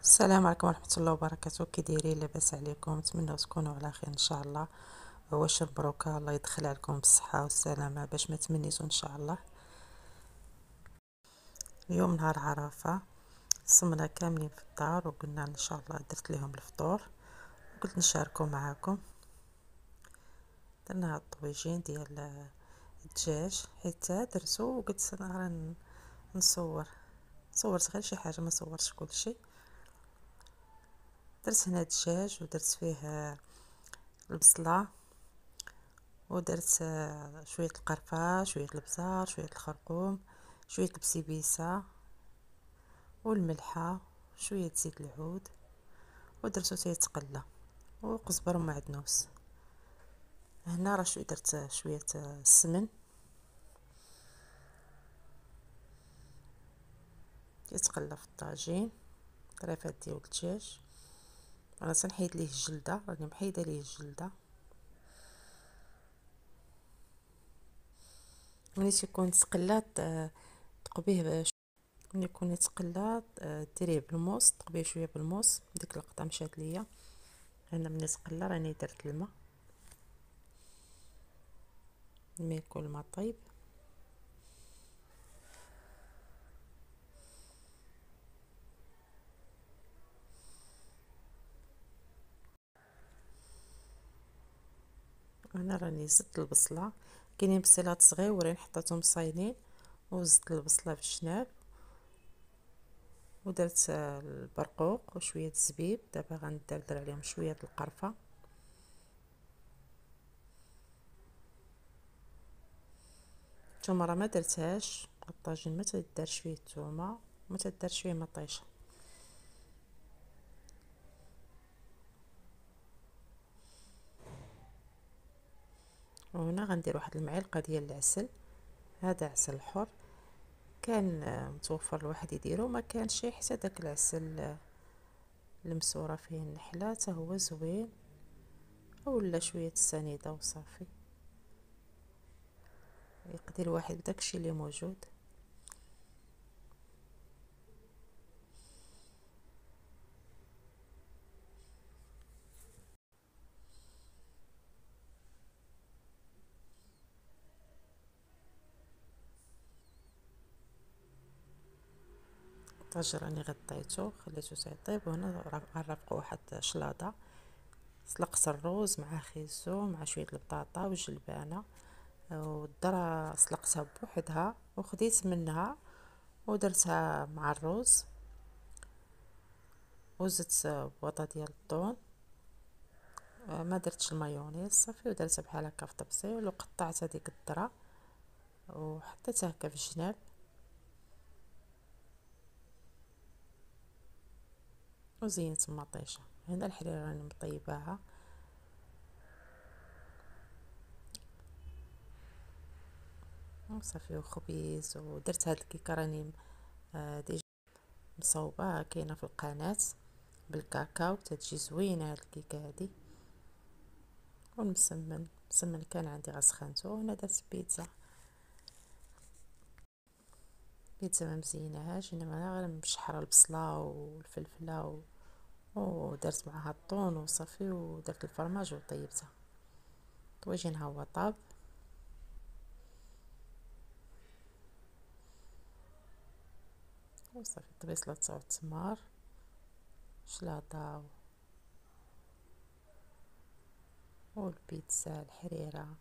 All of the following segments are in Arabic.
السلام عليكم ورحمة الله وبركاته. كي دايرين؟ لاباس عليكم؟ نتمنى تكونوا على خير ان شاء الله. واش مبروكه، الله يدخل عليكم بالصحه والسلامه باش ما تمنيتو ان شاء الله. اليوم نهار عرفه، صمنا كاملين في الدار وقلنا ان شاء الله درت لهم الفطور وقلت نشاركو معاكم. درنا هاد الطويجين ديال الدجاج حيت درتو وقلت انا نصور. صورت غير شي حاجه، ما صورتش كلشي. درت هنا الدجاج ودرت فيه البصله، ودرت شويه القرفه، شويه البزار، شويه الخرقوم، شويه البسيبيسه والملحه، شويه زيت العود، ودرتو تيتقلى، وقزبر ومعدنوس. هنا راه درت شويه السمن يتقلى في الطاجين. طريفات ديال الدجاج انا تنحيد ليه الجلده، راني محيده ليه الجلده. ملي تيكون تقلى تقبيه ملي يكون يتقلى ديريه بالموس، تقبيه شويه بالموس. ديك اللقطه مشات ليا. هنا ملي تقلى راني درت الماء، يكون الماء طيب. هنا راني زدت البصله، كاينين بصيلات صغيورين حطيتهم صاينين، وزدت البصله في الجناب، ودرت البرقوق وشويه الزبيب. دابا غندردر عليهم شويه القرفه. الثومه راه ما درتهاش، الطاجين ما تدارش فيه الثومه، ما تدارش فيه مطيشه. وهنا غندير واحد المعلقه ديال العسل. هذا عسل حر، كان متوفر الواحد يديرو، ما كانش حتى داك العسل المسوره فيه النحله حتى هو زوين، ولا شويه السنيده وصافي. يقدر الواحد بداكشي اللي موجود. الطاج راني غطيته خليته تيطيب. وهنا غنرافق واحد شلاضه، سلقت الروز مع خيزو مع شويه البطاطا والجلبانه، والذره سلقتها بوحدها وخديت منها ودرتها مع الروز، وزدت بواطه ديال الطون. ما درتش المايونيز صافي، ودرتها بحال هكا في طبسيل، وقطعت هذيك الذره وحطيتها هكا في الجناب، وزينت المطيشه. هنا الحريره راني مطيباها وصافي، وخبيز. ودرت هاد الكيكه راني ديجا مصوباها، كاينه في القناه بالكاكاو، تتجي زوينه هاد الكيكه هادي. مسمن كان عندي غسخنته. وهنا درت بيتزا ما مزيناهاش، انما غير مشحره البصله والفلفله ودرت معها الطون وصافي، ودرت الفرماج وطيبتها. طويجين ها هو طاب. وصافي طبيصله التمار، شلاضه والبيتزا الحريره.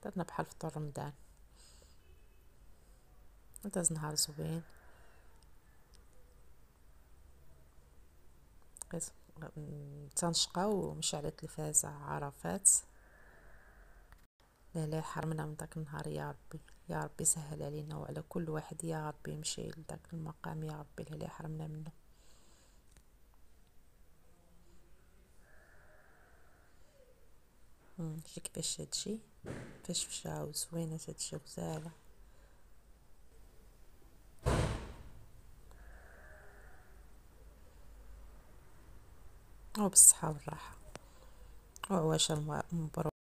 درنا بحال فطور رمضان. داز نهار زوين. بقيت تنشقى ومشعلة التلفازة عرفات. لا يحرمنا من داك النهار يا ربي، يا ربي سهل علينا وعلى كل واحد، يا ربي يمشي لداك المقام، يا ربي لا يحرمنا منه. شي كيفاش هادشي فشفشه وزوينه، هادشي غزاله. وبالصحه والراحه وعواشر مبروك.